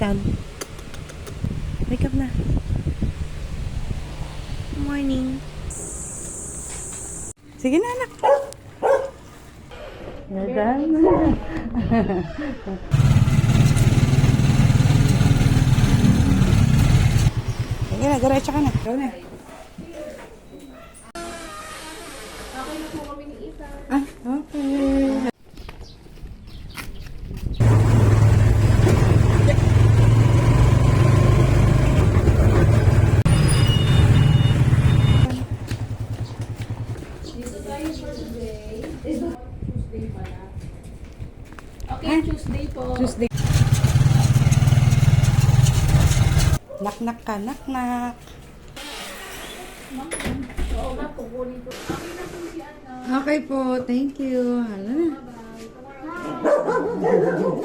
Ethan. Wake up na. Morning. Sige na, anak. Ethan. Sige na, diretso ka na. Go na. Okay na po kami ni Ethan. Ah, okay. Dito tayo for today. Tuesday pala. Okay, Tuesday po. Tuesday. Nak-nak ka, nak-nak. Oo nga po, kunin po. Okay na po si Anna. Okay po, thank you. Hala na. Bye-bye.